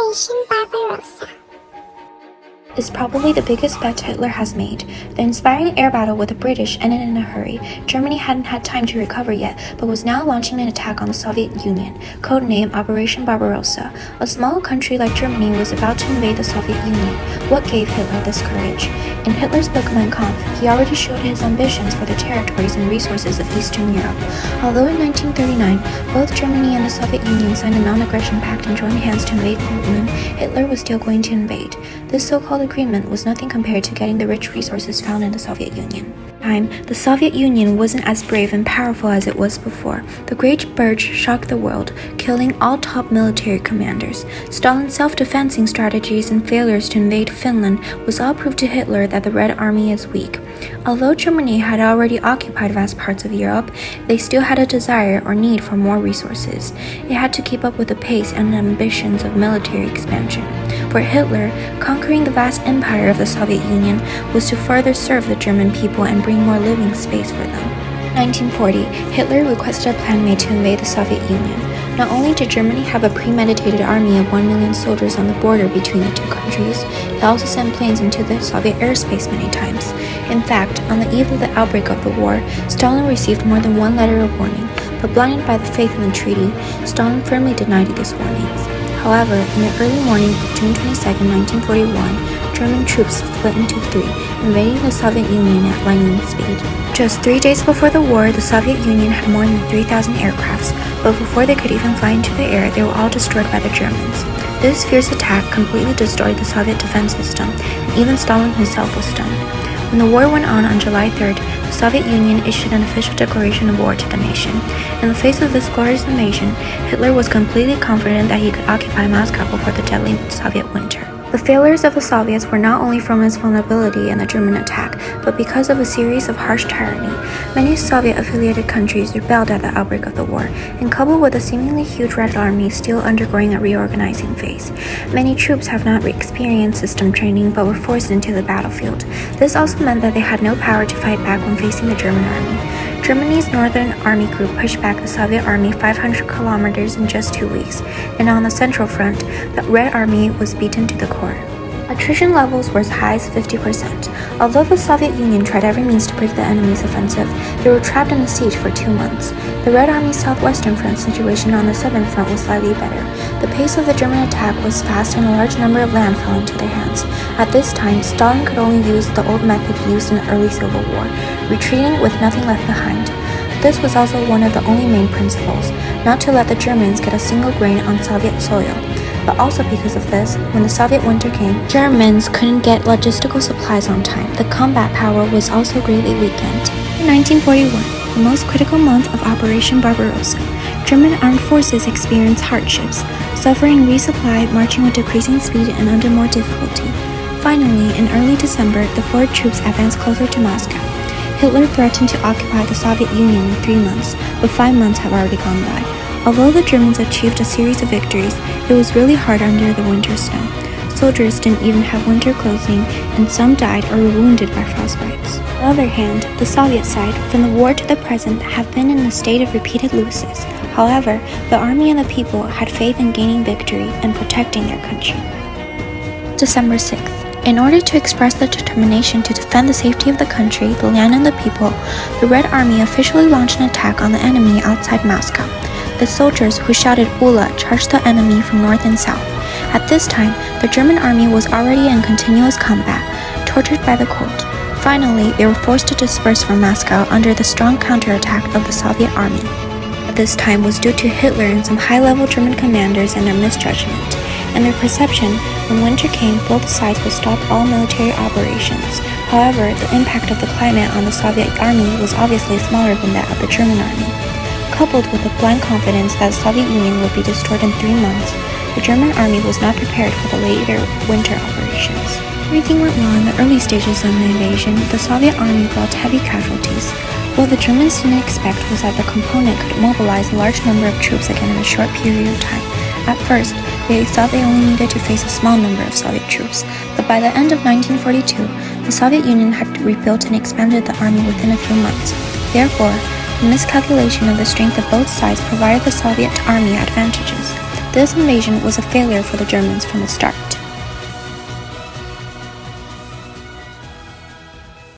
Operation Barbarossa is probably the biggest bet Hitler has made. The inspiring air battle with the British ended in a hurry. Germany hadn't had time to recover yet, but was now launching an attack on the Soviet Union, codenamed Operation Barbarossa. A small country like Germany was about to invade the Soviet Union. What gave Hitler this courage? In Hitler's book Mein Kampf, he already showed his ambitions for the territories and resources of Eastern Europe. Although in 1939, both Germany and the Soviet Union signed a non-aggression pact and joined hands to invade Poland, Hitler was still going to invade. This so-called agreement was nothing compared to getting the rich resources found in the Soviet Union. The Soviet Union wasn't as brave and powerful as it was before. The Great Purge shocked the world, killing all top military commanders. Stalin's self-defensing strategies and failures to invade Finland was all proof to Hitler that the Red Army is weak. Although Germany had already occupied vast parts of Europe, they still had a desire or need for more resources. It had to keep up with the pace and ambitions of military expansion. For Hitler, conquering the vast empire of the Soviet Union was to further serve the German people and bring more living space for them. In 1940, Hitler requested a plan made to invade the Soviet Union. Not only did Germany have a premeditated army of 1 million soldiers on the border between the two countries, it also sent planes into the Soviet airspace many times. In fact, on the eve of the outbreak of the war, Stalin received more than one letter of warning, but blinded by the faith in the treaty, Stalin firmly denied these warnings. However, in the early morning of June 22, 1941, German troops split into three, invading the Soviet Union at lightning speed. Just 3 days before the war, the Soviet Union had more than 3,000 aircrafts, but before they could even fly into the air, they were all destroyed by the Germans. This fierce attack completely destroyed the Soviet defense system, and even Stalin himself was stunned. When the war went on July 3rd, the Soviet Union issued an official declaration of war to the nation. In the face of this glorious invasion, Hitler was completely confident that he could occupy Moscow before the deadly Soviet winter. The failures of the Soviets were not only from its vulnerability in the German attack, but because of a series of harsh tyranny. Many Soviet-affiliated countries rebelled at the outbreak of the war, and coupled with a seemingly huge Red Army still undergoing a reorganizing phase, many troops have not experienced system training but were forced into the battlefield. This also meant that they had no power to fight back when facing the German army. Germany's Northern Army Group pushed back the Soviet Army 500 kilometers in just 2 weeks, and on the Central Front, the Red Army was beaten to the core. Attrition levels were as high as 50%. Although the Soviet Union tried every means to break the enemy's offensive, they were trapped in a siege for 2 months. The Red Army's Southwestern Front situation on the Southern Front was slightly better. The pace of the German attack was fast and a large number of land fell into their hands. At this time, Stalin could only use the old method used in the early Civil War, retreating with nothing left behind. This was also one of the only main principles, not to let the Germans get a single grain on Soviet soil. But also because of this, when the Soviet winter came, Germans couldn't get logistical supplies on time. The combat power was also greatly weakened. In 1941, the most critical month of Operation Barbarossa, German armed forces experienced hardships, suffering resupply, marching with decreasing speed and under more difficulty. Finally, in early December, the forward troops advanced closer to Moscow. Hitler threatened to occupy the Soviet Union in 3 months, but 5 months have already gone by. Although the Germans achieved a series of victories, it was really hard under the winter snow. Soldiers didn't even have winter clothing, and some died or were wounded by frostbites. On the other hand, the Soviet side, from the war to the present, have been in a state of repeated losses. However, the army and the people had faith in gaining victory and protecting their country. December 6th. In order to express the determination to defend the safety of the country, the land, and the people, the Red Army officially launched an attack on the enemy outside Moscow. The soldiers who shouted "Ula" charged the enemy from north and south. At this time, the German army was already in continuous combat, tortured by the cold. Finally, they were forced to disperse from Moscow under the strong counterattack of the Soviet army. This time was due to Hitler and some high-level German commanders and their misjudgment, and their perception when winter came both sides would stop all military operations. However, the impact of the climate on the Soviet army was obviously smaller than that of the German army. Coupled with the blind confidence that the Soviet Union would be destroyed in 3 months, the German army was not prepared for the later winter operations. Everything went well in the early stages of the invasion. The Soviet army felt heavy casualties. What the Germans didn't expect was that the component could mobilize a large number of troops again in a short period of time. At first, they thought they only needed to face a small number of Soviet troops, but by the end of 1942, the Soviet Union had rebuilt and expanded the army within a few months. Therefore, the miscalculation of the strength of both sides provided the Soviet army advantages. This invasion was a failure for the Germans from the start.